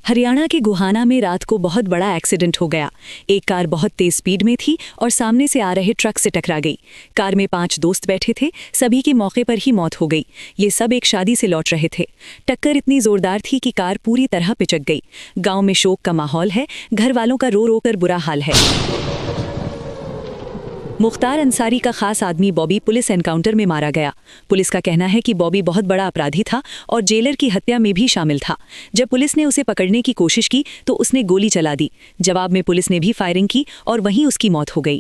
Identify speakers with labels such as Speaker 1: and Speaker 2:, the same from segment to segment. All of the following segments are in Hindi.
Speaker 1: हरियाणा के गोहाना में रात को बहुत बड़ा एक्सीडेंट हो गया। एक कार बहुत तेज स्पीड में थी और सामने से आ रहे ट्रक से टकरा गई। कार में 5 दोस्त बैठे थे, सभी की मौके पर ही मौत हो गई। ये सब एक शादी से लौट रहे थे। टक्कर इतनी जोरदार थी कि कार पूरी तरह पिचक गई। गांव में शोक का माहौल है, घर वालों का रो रो कर बुरा हाल है। मुख्तार अंसारी का खास आदमी बॉबी पुलिस एनकाउंटर में मारा गया। पुलिस का कहना है कि बॉबी बहुत बड़ा अपराधी था और जेलर की हत्या में भी शामिल था। जब पुलिस ने उसे पकड़ने की कोशिश की तो उसने गोली चला दी। जवाब में पुलिस ने भी फायरिंग की और वहीं उसकी मौत हो गई।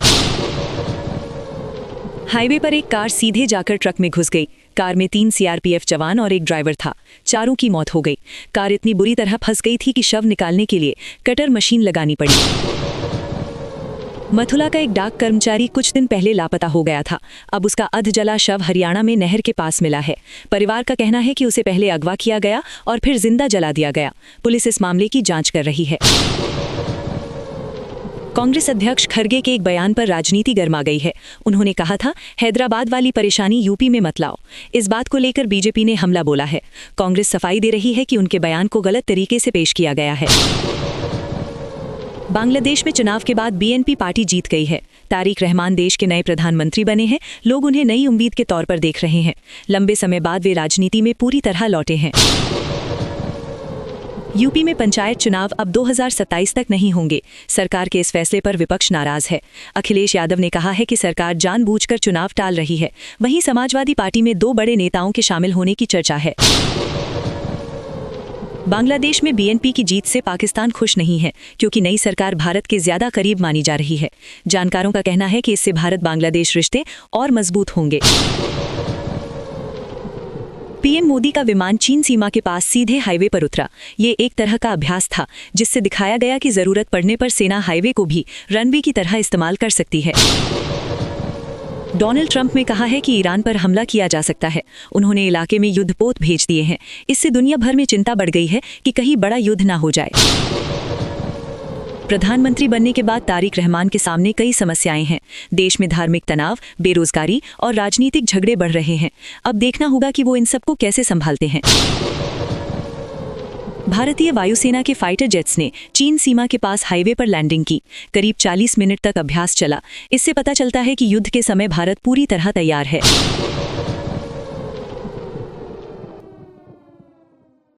Speaker 1: हाईवे पर एक कार सीधे जाकर ट्रक में घुस गई। कार में 3 सीआरपीएफ जवान और एक ड्राइवर था। चारों की मौत हो गई। कार इतनी बुरी तरह फंस गई थी कि शव निकालने के लिए कटर मशीन लगानी पड़ी। मथुरा का एक डाक कर्मचारी कुछ दिन पहले लापता हो गया था। अब उसका अधजला शव हरियाणा में नहर के पास मिला है। परिवार का कहना है कि उसे पहले अगवा किया गया और फिर जिंदा जला दिया गया। पुलिस इस मामले की जांच कर रही है। कांग्रेस अध्यक्ष खरगे के एक बयान पर राजनीति गर्मा गई है। उन्होंने कहा था, हैदराबाद वाली परेशानी यूपी में मत लाओ। इस बात को लेकर बीजेपी ने हमला बोला है। कांग्रेस सफाई दे रही है कि उनके बयान को गलत तरीके से पेश किया गया है। बांग्लादेश में चुनाव के बाद बीएनपी पार्टी जीत गई है। तारिक रहमान देश के नए प्रधानमंत्री बने हैं। लोग उन्हें नई उम्मीद के तौर पर देख रहे हैं। लंबे समय बाद वे राजनीति में पूरी तरह लौटे हैं। यूपी में पंचायत चुनाव अब 2027 तक नहीं होंगे। सरकार के इस फैसले पर विपक्ष नाराज है। अखिलेश यादव ने कहा है कि सरकार जानबूझकर चुनाव टाल रही है। वहीं समाजवादी पार्टी में 2 बड़े नेताओं के शामिल होने की चर्चा है। बांग्लादेश में बीएनपी की जीत से पाकिस्तान खुश नहीं है, क्योंकि नई सरकार भारत के ज्यादा करीब मानी जा रही है। जानकारों का कहना है कि इससे भारत बांग्लादेश रिश्ते और मजबूत होंगे। पीएम मोदी का विमान चीन सीमा के पास सीधे हाईवे पर उतरा। ये एक तरह का अभ्यास था, जिससे दिखाया गया कि जरूरत पड़ने पर सेना हाईवे को भी रनवे की तरह इस्तेमाल कर सकती है। डोनाल्ड ट्रंप ने कहा है कि ईरान पर हमला किया जा सकता है। उन्होंने इलाके में युद्धपोत भेज दिए हैं। इससे दुनिया भर में चिंता बढ़ गई है कि कहीं बड़ा युद्ध ना हो जाए। प्रधानमंत्री बनने के बाद तारिक रहमान के सामने कई समस्याएं हैं। देश में धार्मिक तनाव, बेरोजगारी और राजनीतिक झगड़े बढ़ रहे हैं। अब देखना होगा कि वो इन सबको कैसे संभालते हैं। भारतीय वायुसेना के फाइटर जेट्स ने चीन सीमा के पास हाईवे पर लैंडिंग की। करीब 40 मिनट तक अभ्यास चला। इससे पता चलता है कि युद्ध के समय भारत पूरी तरह तैयार है।